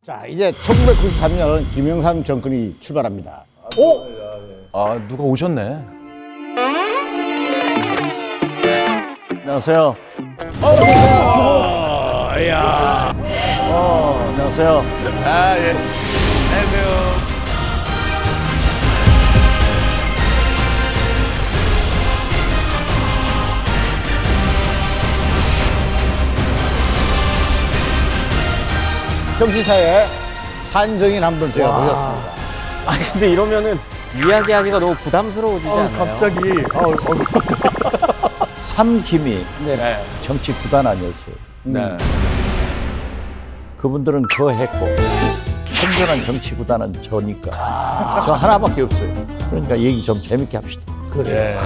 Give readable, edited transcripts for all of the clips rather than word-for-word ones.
자, 이제 1993년 김영삼 정권이 출발합니다. 오! 아, 누가 오셨네. 안녕하세요. 야. 안녕하세요. 아, 예. 안녕하세요. 정치사의 산증인 한 분 제가 모셨습니다. 아니 근데 이러면은 이야기하기가 너무 부담스러워지지 않나요? 갑자기. 삼김이 네. 정치 구단 아니었어요. 네. 그분들은 그 했고 선전한 정치 구단은 저니까 저 하나밖에 없어요. 그러니까 얘기 좀 재밌게 합시다. 그래.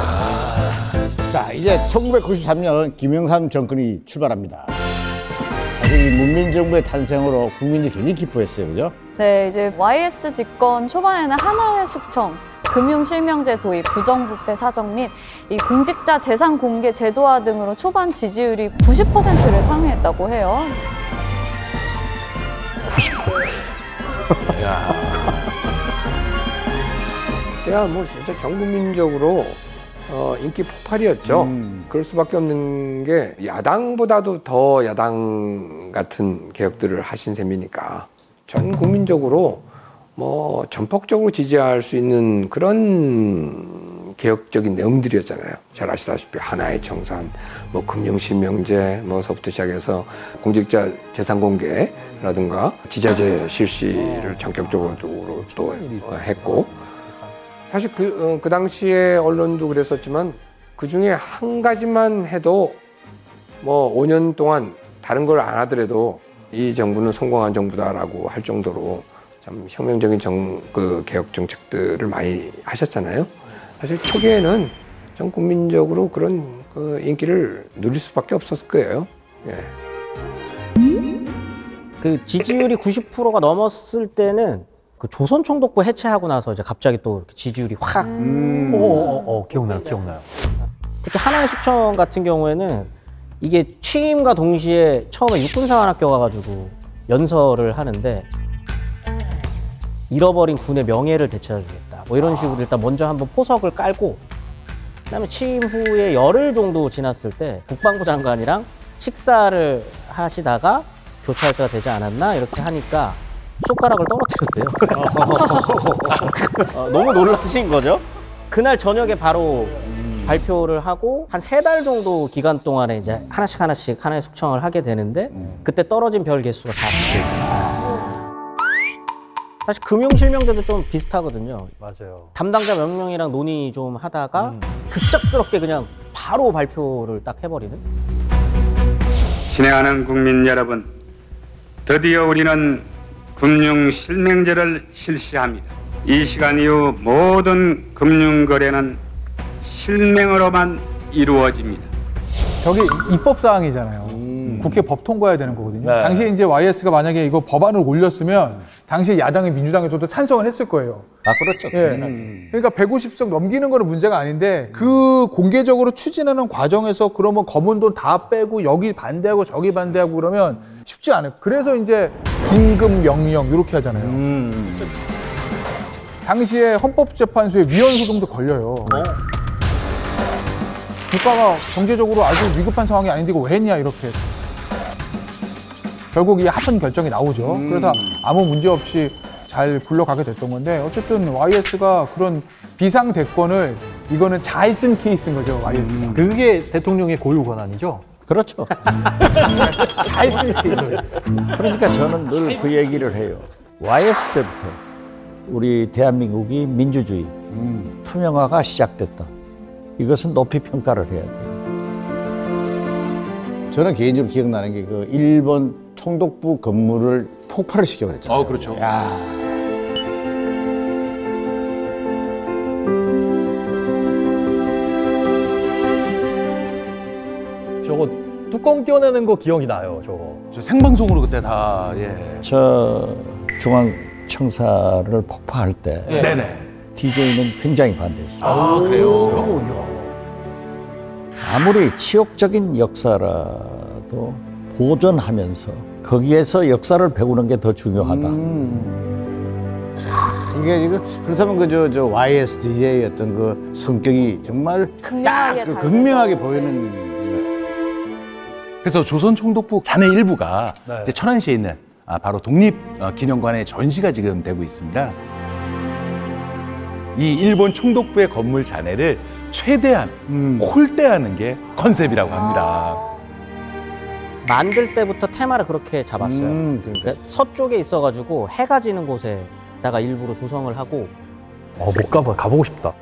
자, 이제 1993년 김영삼 정권이 출발합니다. 사실 이 문민정부의 탄생으로 국민들이 굉장히 기뻐했어요, 그죠? 네, 이제 YS 집권 초반에는 하나회 숙청, 금융실명제 도입, 부정부패 사정 및 이 공직자 재산 공개 제도화 등으로 초반 지지율이 90%를 상회했다고 해요. 90%. 야. 그때야 뭐 진짜 전 국민적으로 인기 폭발이었죠. 그럴 수밖에 없는 게 야당보다도 더 야당 같은 개혁들을 하신 셈이니까 전 국민적으로 뭐 전폭적으로 지지할 수 있는 그런 개혁적인 내용들이었잖아요. 잘 아시다시피 하나의 청산, 뭐 금융실명제, 뭐서부터 시작해서 공직자 재산 공개라든가 지자재 실시를 전격적으로 또 했고. 사실 그 당시에 언론도 그랬었지만 그 중에 한 가지만 해도 뭐 5년 동안 다른 걸 안 하더라도 이 정부는 성공한 정부다라고 할 정도로 참 혁명적인 개혁 정책들을 많이 하셨잖아요. 사실 초기에는 전 국민적으로 그런 인기를 누릴 수밖에 없었을 거예요. 예. 그 지지율이 90%가 넘었을 때는 그 조선총독부 해체하고 나서 이제 갑자기 또 이렇게 지지율이 확. 기억나요. 특히 하나의 숙청 같은 경우에는 이게 취임과 동시에 처음에 육군사관학교 가가지고 연설을 하는데 잃어버린 군의 명예를 되찾아주겠다. 뭐 이런 식으로 일단 먼저 한번 포석을 깔고 그다음에 취임 후에 열흘 정도 지났을 때 국방부 장관이랑 식사를 하시다가 교체할 때가 되지 않았나 이렇게 하니까 숟가락을 떨어뜨렸대요. 너무 놀라신 거죠. 그날 저녁에 바로 발표를 하고 한 3달 정도 기간 동안에 이제 하나씩 하나의 숙청을 하게 되는데 그때 떨어진 별 개수가 40개. 사실 금융실명제도 좀 비슷하거든요. 맞아요. 담당자 몇 명이랑 논의 좀 하다가 급작스럽게 그냥 바로 발표를 딱 해버리는. 친애하는 국민 여러분, 드디어 우리는 금융실명제를 실시합니다. 이 시간 이후 모든 금융거래는 실명으로만 이루어집니다. 저게 입법 사항이잖아요. 국회 법 통과해야 되는 거거든요. 네. 당시에 이제 YS가 만약에 이거 법안을 올렸으면 당시에 야당의 민주당에서도 찬성을 했을 거예요. 아, 그렇죠. 예. 그러니까 150석 넘기는 거는 문제가 아닌데 그 공개적으로 추진하는 과정에서 그러면 검은 돈 다 빼고 여기 반대하고 저기 반대하고 그러면 쉽지 않아요. 그래서 이제 긴급 명령 이렇게 하잖아요. 당시에 헌법재판소에 위헌소송도 걸려요. 국가가 경제적으로 아주 위급한 상황이 아닌데 이거 왜 했냐 이렇게. 결국 이 합헌 결정이 나오죠. 그래서 아무 문제 없이 잘 굴러가게 됐던 건데 어쨌든 YS가 그런 비상 대권을 이거는 잘 쓴 케이스인 거죠. YS가. 그게 대통령의 고유 권한이죠? 그렇죠. 잘 쓴 케이스. 그러니까 저는 늘 그 얘기를 해요. YS 때부터 우리 대한민국이 민주주의, 투명화가 시작됐다. 이것은 높이 평가를 해야 돼요. 저는 개인적으로 기억나는 게 그 일본 총독부 건물을 폭발을 시켜버렸잖아요. 그렇죠. 야. 저거 뚜껑 떼어내는 거 기억이 나요, 저거. 저 생방송으로 그때 다, 예. 저 중앙청사를 폭파할 때 네네. DJ는 굉장히 반대했어요. 아, 그래요? 아무리 치욕적인 역사라도 보존하면서 거기에서 역사를 배우는 게 더 중요하다. 이게 지금 그렇다면 저 YSDJ의 어떤 그 성격이 정말 극명하게 딱 극명하게 보이는. 그래서 조선총독부 잔해 일부가 이제 천안시에 있는 바로 독립기념관에 전시가 지금 되고 있습니다. 이 일본 총독부의 건물 잔해를 최대한 홀대하는 게 컨셉이라고 합니다. 만들 때부터 테마를 그렇게 잡았어요. 그러니까. 서쪽에 있어가지고 해가 지는 곳에다가 일부러 조성을 하고 못 가보고 싶다.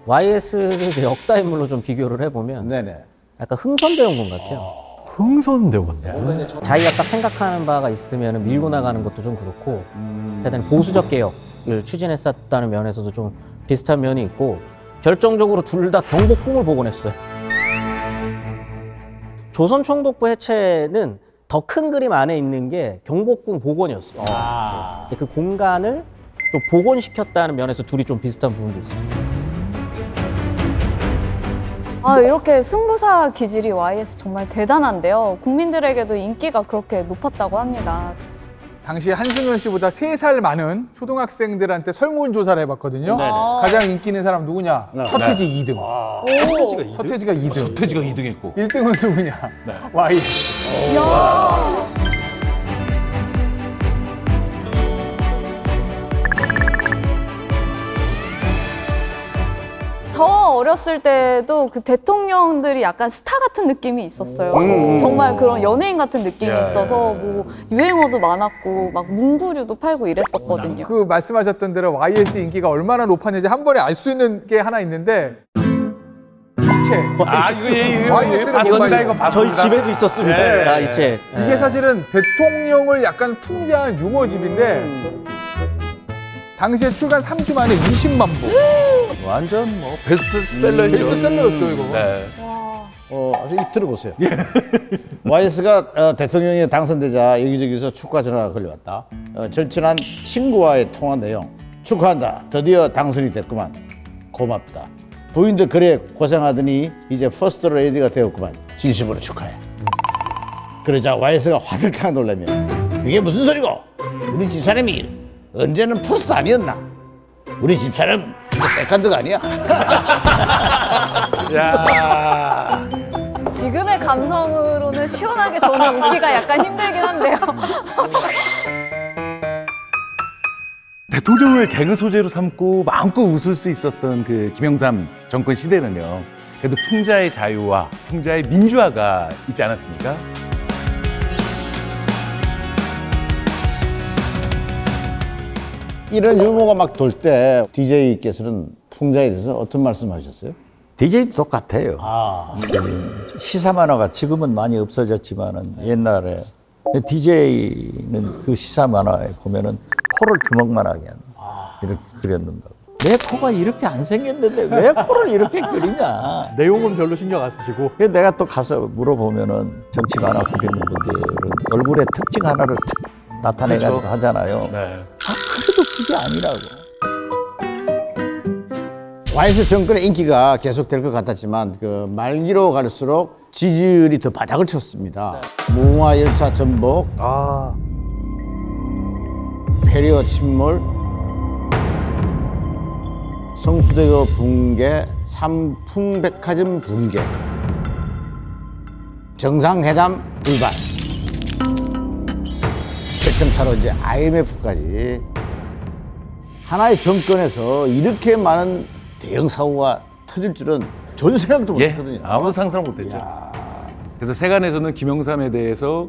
YS를 이제 역사 인물로 좀 비교를 해보면 네네. 약간 흥선대원군 같아요. 흥선대원이요? 자기가 딱 생각하는 바가 있으면 밀고 나가는 것도 좀 그렇고 대단히 보수적 개혁을 추진했었다는 면에서도 좀 비슷한 면이 있고 결정적으로 둘 다 경복궁을 복원했어요. 조선총독부 해체는 더 큰 그림 안에 있는 게 경복궁 복원이었어요. 그 공간을 좀 복원시켰다는 면에서 둘이 좀 비슷한 부분도 있어요. 아, 이렇게 승부사 기질이 YS 정말 대단한데요. 국민들에게도 인기가 그렇게 높았다고 합니다. 당시 한승연 씨보다 3살 많은 초등학생들한테 설문조사를 해봤거든요. 네네. 가장 인기 있는 사람 누구냐? 서태지 2등. 서태지가 2등. 서태지가 2등 했고. 1등은 누구냐? YS. 저 어렸을 때도 그 대통령들이 약간 스타 같은 느낌이 있었어요. 정말 그런 연예인 같은 느낌이 있어서 뭐 유행어도 많았고 막 문구류도 팔고 이랬었거든요. 그 말씀하셨던 대로 YS 인기가 얼마나 높았는지 한 번에 알 수 있는 게 하나 있는데 이채. 이거 YS를 봤습니다. 이거 저희 집에도 있었습니다. 이 책. 이게 사실은 대통령을 약간 풍자한 유머집인데 당시에 출간 3주 만에 20만 부. 완전 뭐 베스트셀러죠. 베스트셀러였죠, 이거. 네. 들어보세요. YS가 대통령에 당선되자 여기저기서 축하 전화가 걸려왔다. 절친한 친구와의 통화 내용. 축하한다. 드디어 당선이 됐구만. 고맙다. 부인도 그래 고생하더니 이제 퍼스트 레이디가 되었구만. 진심으로 축하해. 그러자 YS가 화들짝 놀라며 이게 무슨 소리고? 우리 집사람이 언제는 퍼스트 아니었나? 우리 집사람 세컨드가 아니야? 야. 지금의 감성으로는 시원하게 저는 웃기가 약간 힘들긴 한데요. 대통령을 개그 소재로 삼고 마음껏 웃을 수 있었던 그 김영삼 정권 시대는요. 그래도 풍자의 자유와 풍자의 민주화가 있지 않았습니까? 이런 유머가 막 돌 때 DJ께서는 풍자에 대해서 어떤 말씀하셨어요? DJ도 똑같아요. 시사 만화가 지금은 많이 없어졌지만은 옛날에 DJ는 그 시사 만화에 보면은 코를 주먹만하게 이렇게 그렸는다고. 내 코가 이렇게 안 생겼는데 왜 코를 이렇게 그리냐. 내용은 별로 신경 안 쓰시고. 그래서 내가 또 가서 물어보면은 정치 만화 그리는 분들은 얼굴의 특징 하나를 탁 나타내가지고 그렇죠. 하잖아요. 네. 그래도 그게 아니라고. YS 정권의 인기가 계속될 것 같았지만 그 말기로 갈수록 지지율이 더 바닥을 쳤습니다. 무궁화 열차 전복, 페리어 침몰, 성수대교 붕괴, 삼풍백화점 붕괴, 정상회담 불발, 결정타로 이제 IMF까지 하나의 정권에서 이렇게 많은 대형 사고가 터질 줄은 전혀 생각도 못했거든요. 아무도 상상 못했죠. 그래서 세간에서는 김영삼에 대해서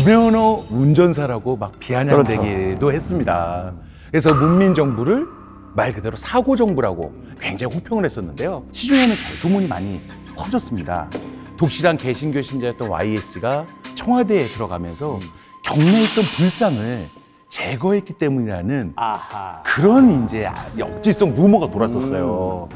무면허 운전사라고 막 비아냥되기도 했습니다. 그래서 문민정부를 말 그대로 사고정부라고 굉장히 호평을 했었는데요. 시중에는 개소문이 많이 퍼졌습니다. 독실한 개신교 신자였던 YS가 청와대에 들어가면서 경내에 있던 불상을 제거했기 때문이라는 그런 이제 억지성 루머가 돌았었어요.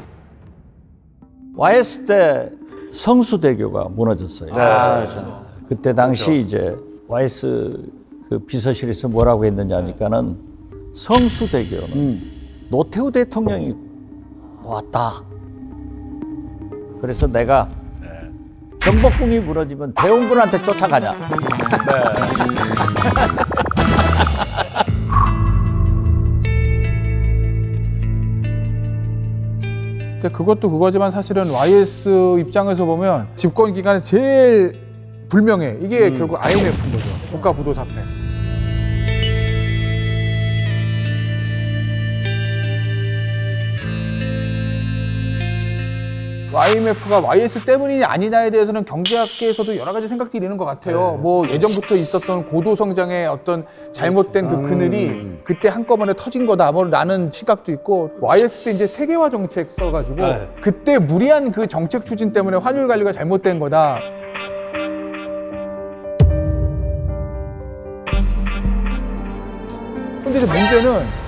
YS 때 성수대교가 무너졌어요. 그때 당시 이제 YS 그 비서실에서 뭐라고 했느냐 하니까는 성수대교는 노태우 대통령이 왔다. 그래서 내가 경복궁이 무너지면 대원군한테 쫓아가냐? 근데 그것도 그거지만 사실은 YS 입장에서 보면 집권 기간에 제일 불명예. 이게 결국 IMF인 거죠. 국가부도사패. IMF가 YS 때문이냐 아니냐에 대해서는 경제학계에서도 여러 가지 생각들이 있는 것 같아요. 뭐 예전부터 있었던 고도 성장의 어떤 잘못된 그 그늘이 그때 한꺼번에 터진 거다 뭐라는 시각도 있고, YS 때 이제 세계화 정책 써가지고 그때 무리한 그 정책 추진 때문에 환율 관리가 잘못된 거다. 근데 이제 문제는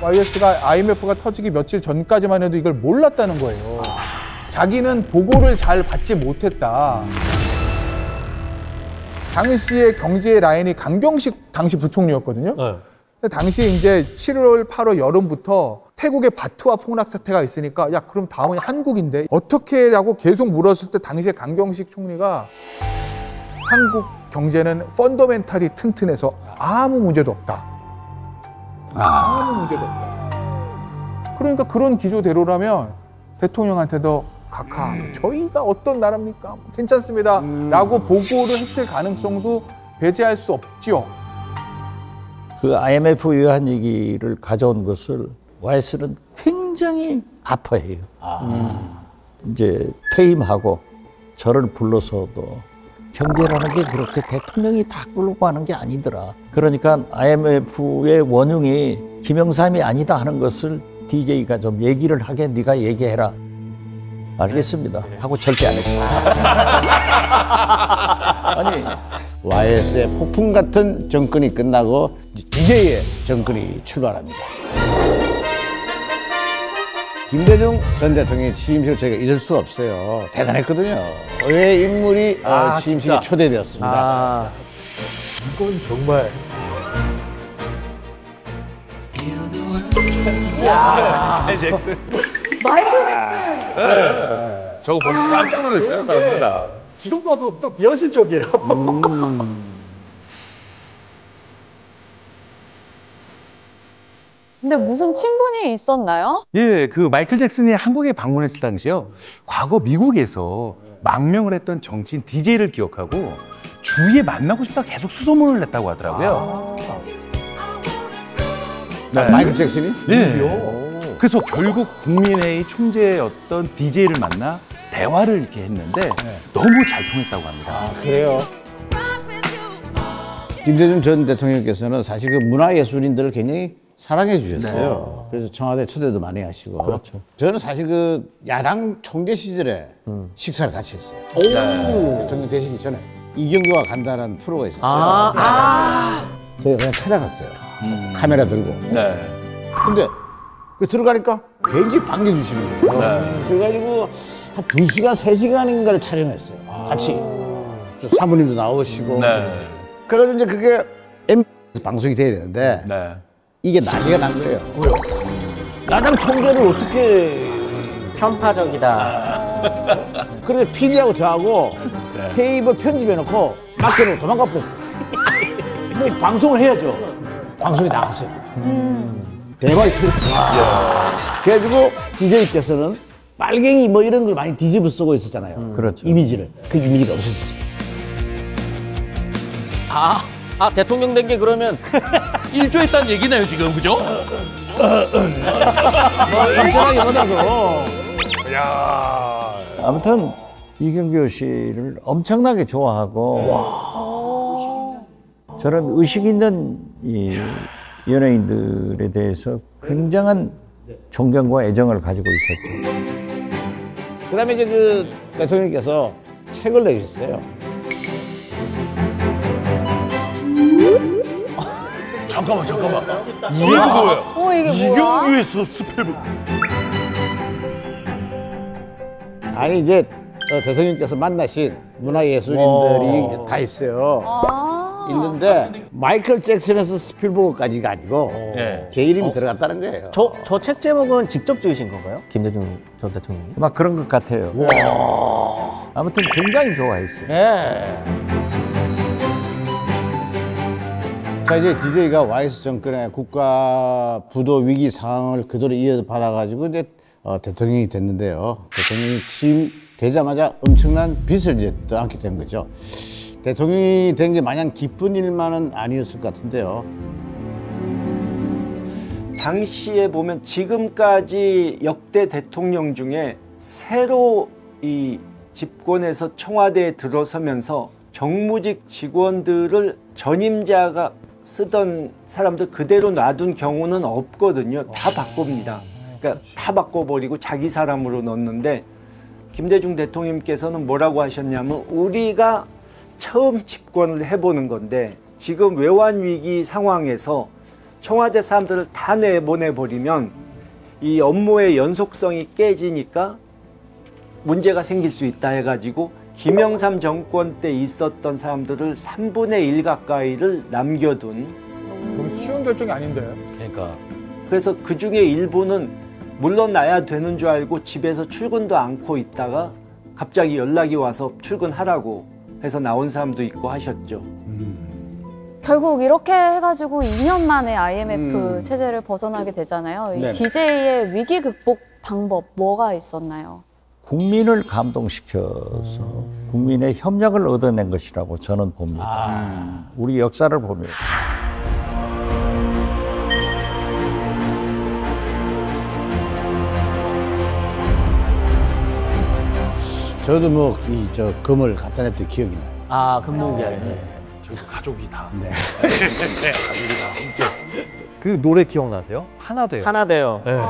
YS가 IMF가 터지기 며칠 전까지만 해도 이걸 몰랐다는 거예요. 자기는 보고를 잘 받지 못했다. 당시의 경제 라인이 강경식 당시 부총리였거든요. 근데 당시 이제 7월, 8월 여름부터 태국에 바투아 폭락 사태가 있으니까 야 그럼 다음은 한국인데 어떻게 라고 계속 물었을 때 당시에 강경식 총리가 한국 경제는 펀더멘탈이 튼튼해서 아무 문제도 없다. 아무 문제도 없다. 그러니까 그런 기조대로라면 대통령한테도 각하 저희가 어떤 나라입니까? 괜찮습니다. 라고 보고를 했을 가능성도 배제할 수 없지요. 그 IMF 위한 얘기를 가져온 것을 YS는 굉장히 아파해요. 이제 퇴임하고 저를 불러서도 경제라는 게 그렇게 대통령이 다 끌고 가는 게 아니더라. 그러니까 IMF의 원흉이 김영삼이 아니다 하는 것을 DJ가 좀 얘기를 하게 네가 얘기해라. 알겠습니다. 하고 절대 안 했어요. 아니 YS의 폭풍 같은 정권이 끝나고 DJ의 정권이 출발합니다. 김대중 전 대통령의 취임식을 저희가 잊을 수가 없어요. 대단했거든요. 의외의 인물이 취임식에 초대되었습니다. 이건 정말 마이클 잭슨. 저거 보고 깜짝 놀랐어요, 사람들 다. 지금 봐도 또 비현실적이에요. 근데 무슨 친분이 있었나요? 예, 그 마이클 잭슨이 한국에 방문했을 당시요, 과거 미국에서 망명을 했던 정치인 DJ를 기억하고 주위에 만나고 싶다 계속 수소문을 냈다고 하더라고요. 마이클 잭슨이? 네. 그래서 결국 국민회의 총재였던 DJ를 만나 대화를 이렇게 했는데 너무 잘 통했다고 합니다. 그래요? 김대중 전 대통령께서는 사실 그 문화예술인들을 굉장히 사랑해 주셨어요. 그래서 청와대 초대도 많이 하시고. 그렇죠. 저는 사실 그 야당 총재 시절에 식사를 같이 했어요. 대통령 되시기 전에 이경규와 간다라는 프로가 있었어요. 제가 그냥 찾아갔어요. 카메라 들고. 근데 그 들어가니까 굉장히 반겨주시는 거예요. 그래가지고 한 2시간, 3시간인가를 촬영했어요. 같이. 저 사모님도 나오시고. 그래가지고 이제 그게 MBC에서 방송이 돼야 되는데 이게 난리가 난 거예요. 왜요? 야당 총재를 어떻게 편파적이다. 그래서 PD하고 저하고 테이블 편집해놓고 밖으로 도망가 버렸어요. 뭐 방송을 해야죠. 방송이 나갔어요. 대박이 터졌어요. 그래가지고 DJ께서는 빨갱이 뭐 이런 걸 많이 뒤집어 쓰고 있었잖아요. 그렇죠. 이미지를. 그 이미지가 없어졌어요. 대통령 된 게 그러면 일조했다는 얘기네요, 지금, 그죠? 뭐 일정하게 보다도. 아무튼 이경규 씨를 엄청나게 좋아하고 저런 의식 있는 이 연예인들에 대해서 굉장한 존경과 애정을 가지고 있었죠. 그다음에 이제 그 대통령께서 책을 내주셨어요. 잠깐만. 이게 뭐야? 이게 뭐야? 이경규의 스펠. 아니 이제 대통령께서 만나신 문화예술인들이 다 있어요. 있는데 마이클 잭슨에서 스필버그까지가 아니고 제 이름이 들어갔다는 거예요. 저 책 제목은 직접 지으신 건가요? 김대중 전 대통령이? 막 그런 것 같아요. 아무튼 굉장히 좋아했어요. 네. 자, 이제 DJ가 YS 정권의 국가 부도 위기 상황을 그대로 이어받아가지고 이제 대통령이 됐는데요. 대통령이 취임되자마자 엄청난 빚을 이제 떠안게 된 거죠. 대통령이 된 게 마냥 기쁜 일만은 아니었을 것 같은데요. 당시에 보면 지금까지 역대 대통령 중에 새로 이 집권해서 청와대에 들어서면서 정무직 직원들을 전임자가 쓰던 사람들 그대로 놔둔 경우는 없거든요. 다 바꿉니다. 그러니까 다 바꿔버리고 자기 사람으로 넣는데 김대중 대통령께서는 뭐라고 하셨냐면 우리가 처음 집권을 해보는 건데 지금 외환위기 상황에서 청와대 사람들을 다 내보내버리면 이 업무의 연속성이 깨지니까 문제가 생길 수 있다 해가지고 김영삼 정권 때 있었던 사람들을 3분의 1 가까이를 남겨둔. 저기 쉬운 결정이 아닌데. 그러니까 그래서 그 중에 일부는 물러나야 되는 줄 알고 집에서 출근도 않고 있다가 갑자기 연락이 와서 출근하라고 해서 나온 사람도 있고 하셨죠. 결국 이렇게 해가지고 2년 만에 IMF 체제를 벗어나게 되잖아요. 이 네네. DJ의 위기 극복 방법 뭐가 있었나요? 국민을 감동시켜서 국민의 협력을 얻어낸 것이라고 저는 봅니다. 우리 역사를 보면 저도 뭐 이 저 금을 갖다 냈던 기억이 나요. 아, 금융위기. 저희 가족이 다. 네. 가족이 다. 그 노래 기억나세요? 하나 돼요. 하나 돼요. 네.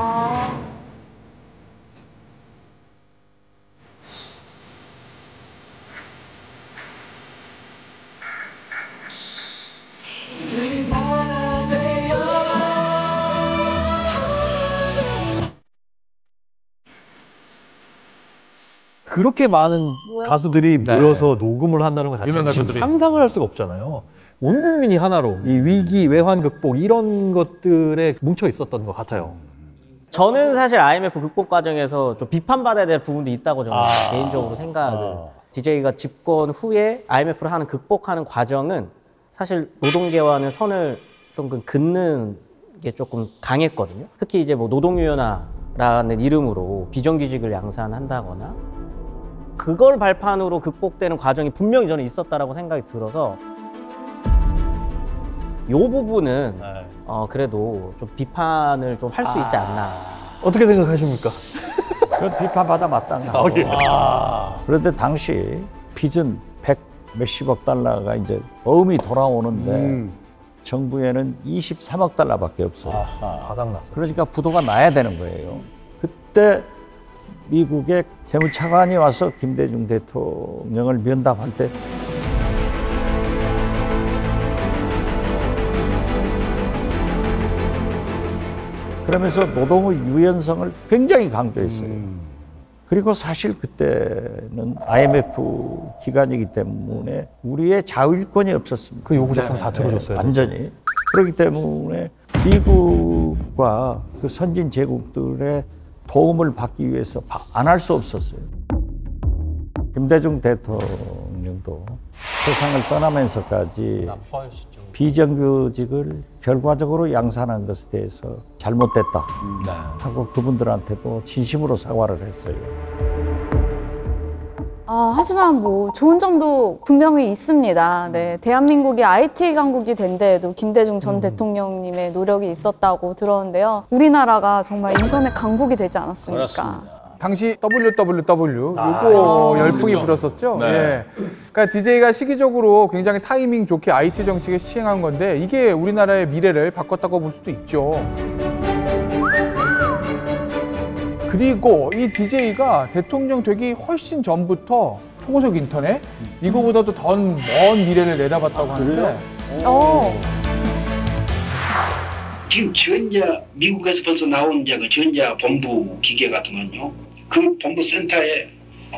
그렇게 많은 가수들이 모여서 녹음을 한다는 것 자체는 유명 지금 가수들이. 상상을 할 수가 없잖아요. 온 국민이 하나로 이 위기, 외환 극복 이런 것들에 뭉쳐 있었던 것 같아요. 저는 사실 IMF 극복 과정에서 좀 비판받아야 될 부분도 있다고 저는 개인적으로 생각을. DJ가 집권 후에 IMF를 하는 극복하는 과정은 사실 노동계와는 선을 좀 긋는 게 조금 강했거든요. 특히 이제 뭐 노동유연화라는 이름으로 비정규직을 양산한다거나 그걸 발판으로 극복되는 과정이 분명히 저는 있었다라고 생각이 들어서 이 부분은 그래도 좀 비판을 좀 할 수 있지 않나. 어떻게 생각하십니까? 그건 비판받아 마땅한 거고. 그런데 당시 빚은 100 몇십억 달러가 이제 어음이 돌아오는데 정부에는 23억 달러밖에 없어요. 바닥났어요. 그러니까 부도가 나야 되는 거예요. 그때 미국의 재무차관이 와서 김대중 대통령을 면담할 때 그러면서 노동의 유연성을 굉장히 강조했어요. 그리고 사실 그때는 IMF 기간이기 때문에 우리의 자율권이 없었습니다. 그 요구 조건 다 들어줬어요. 완전히. 그렇기 때문에 미국과 그 선진 제국들의 도움을 받기 위해서 안 할 수 없었어요. 김대중 대통령도 세상을 떠나면서까지 비정규직을 결과적으로 양산한 것에 대해서 잘못됐다 하고 그분들한테도 진심으로 사과를 했어요. 하지만 뭐 좋은 점도 분명히 있습니다. 네, 대한민국이 IT 강국이 된 데에도 김대중 전 대통령님의 노력이 있었다고 들었는데요. 우리나라가 정말 인터넷 강국이 되지 않았습니까? 그렇습니다. 당시 WWW 요거 열풍이 불었었죠. 예. 그러니까 DJ가 시기적으로 굉장히 타이밍 좋게 IT 정책을 시행한 건데 이게 우리나라의 미래를 바꿨다고 볼 수도 있죠. 그리고 이 DJ가 대통령 되기 훨씬 전부터 초고속 인터넷 이거보다도 더 먼 미래를 내다봤다고 하는데 지금 전자 미국에서 벌써 나온 이제 그 전자 본부 기계 같은 건요. 그 본부 센터에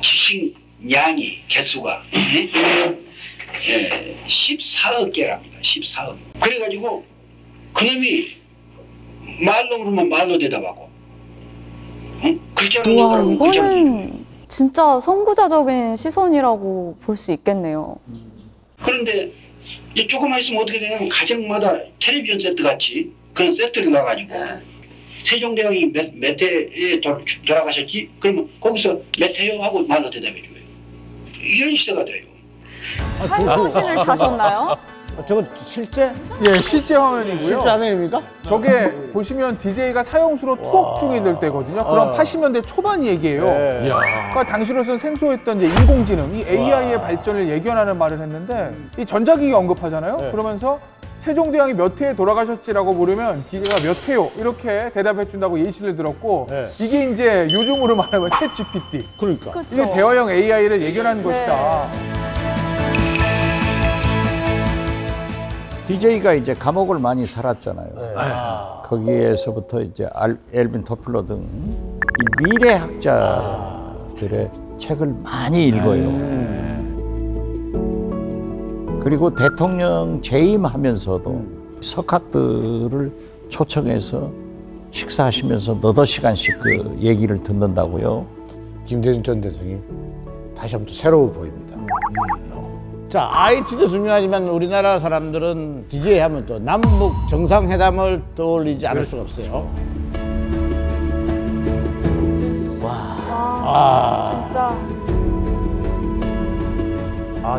지식 양이 개수가 14억 개랍니다. 14억. 그래가지고 그놈이 말로 그러면 말로 대답하고, 응? 그렇게 하는 우와, 거라고 그렇게 하는 이거는 진짜 선구자적인 시선이라고 볼 수 있겠네요. 그런데 이제 조금만 있으면 어떻게 되냐면 가정마다 텔레비전 세트 같이 그런 세트를 놔가지고 세종대왕이 몇 해에 돌아가셨지? 그러면 거기서 몇 해요? 하고 말로 대답해줘요. 이런 시대가 돼요. 타임머신을 타셨나요? 저거 실제? 예, 실제 화면이고요. 실제 화면입니까? 저게 보시면 DJ가 사형수로 투옥 중이 될 때거든요. 그럼 80년대 초반 얘기예요. 그러니까 당시로서는 생소했던 이제 인공지능, 이 AI의 발전을 예견하는 말을 했는데 이 전자기기 언급하잖아요. 그러면서 세종대왕이 몇 해에 돌아가셨지라고 물으면 기계가 몇 해요 이렇게 대답해 준다고 예시를 들었고 이게 이제 요즘으로 말하면 챗 GPT. 그러니까. 이게 대화형 AI를 예견하는 것이다. DJ가 이제 감옥을 많이 살았잖아요. 거기에서부터 이제 엘빈 토플러 등 이 미래학자들의 책을 많이 읽어요. 그리고 대통령 재임하면서도 석학들을 초청해서 식사하시면서 너댓 시간씩 그 얘기를 듣는다고요. 김대중 전 대통령이 다시 한번 또 새로워 보입니다. 자, IT도 중요하지만 우리나라 사람들은 DJ 하면 또 남북 정상회담을 떠올리지 않을 수가 없어요. 진짜.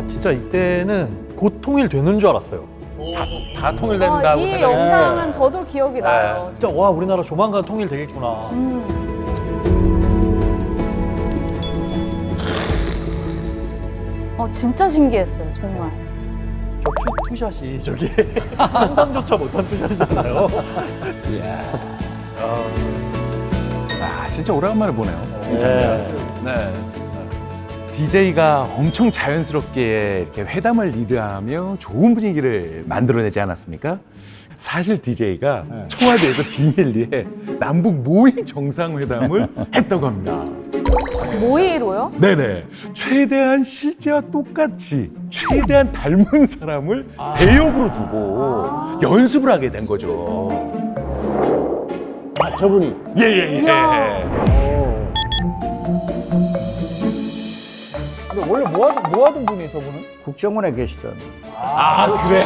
진짜 이때는 곧 통일되는 줄 알았어요. 다 통일된다고 이 생각했어요. 영상은 저도 기억이 나요. 진짜 와, 우리나라 조만간 통일되겠구나. 진짜 신기했어요, 정말. 저 투샷이 저게 상상조차 못한 투샷이잖아요. 진짜 오래간만에 보네요. 이 장면. 네. DJ가 엄청 자연스럽게 이렇게 회담을 리드하며 좋은 분위기를 만들어내지 않았습니까? 사실 DJ가 청와대에서 비밀리에 남북 모의 정상회담을 했다고 합니다. 모의로요? 네네. 최대한 실제와 똑같이 최대한 닮은 사람을 대역으로 두고 연습을 하게 된 거죠. 저분이? 예예예. 근데 원래 뭐 하던 분이에요, 저분은? 국정원에 계시던. 그래요?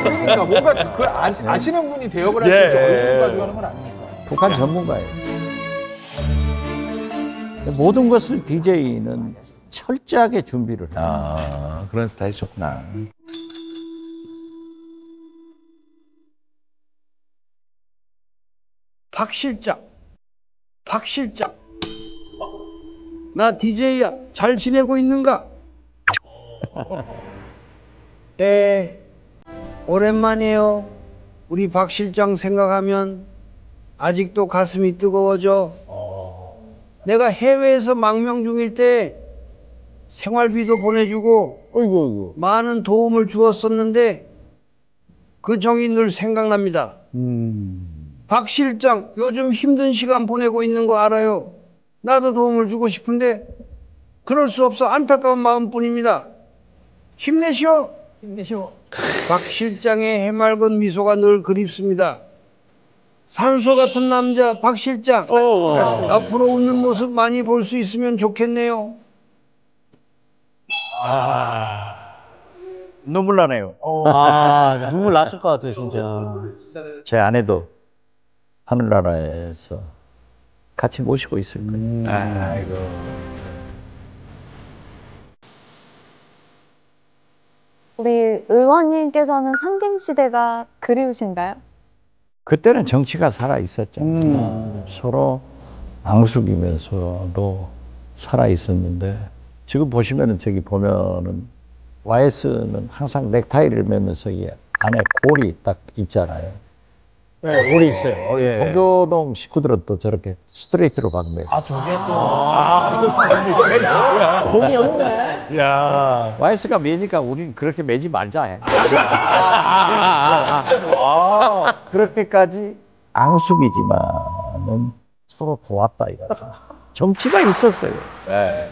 그러니까 뭔가 그걸 아시는 분이 대역을 할 수 있지 얼굴 가지고 하는 건 아니니까. 북한 전문가예요. 모든 것을 DJ는 철저하게 준비를 해요. 그런 스타일이셨구나. 박 실장, 나 DJ야. 잘 지내고 있는가? 네, 오랜만이에요. 우리 박 실장 생각하면 아직도 가슴이 뜨거워져. 내가 해외에서 망명 중일 때 생활비도 보내주고 많은 도움을 주었었는데 그 정이 늘 생각납니다. 박 실장 요즘 힘든 시간 보내고 있는 거 알아요. 나도 도움을 주고 싶은데 그럴 수 없어. 안타까운 마음뿐입니다. 힘내시오. 박 실장의 해맑은 미소가 늘 그립습니다. 산소 같은 남자 박 실장. 앞으로 웃는 모습 많이 볼 수 있으면 좋겠네요. 눈물 나네요. 눈물 났을 것 같아요, 진짜. 제 아내도 하늘나라에서 같이 모시고 있을 거예요. 아이고. 우리 의원님께서는 상갱시대가 그리우신가요? 그때는 정치가 살아 있었죠. 서로 앙숙이면서도 살아 있었는데 지금 보시면은 저기 보면은 YS는 항상 넥타이를 매면서 이 안에 골이 딱 있잖아요. 네, 골이 있어요. 예. 동교동 식구들은 또 저렇게 스트레이트로 박매요. 공이 없네. 야. YS가 매니까 우린 그렇게 매지 말자 해. 그렇게까지 앙숙이지만은 서로 고맙다 이거다. 정치가 있었어요. 네.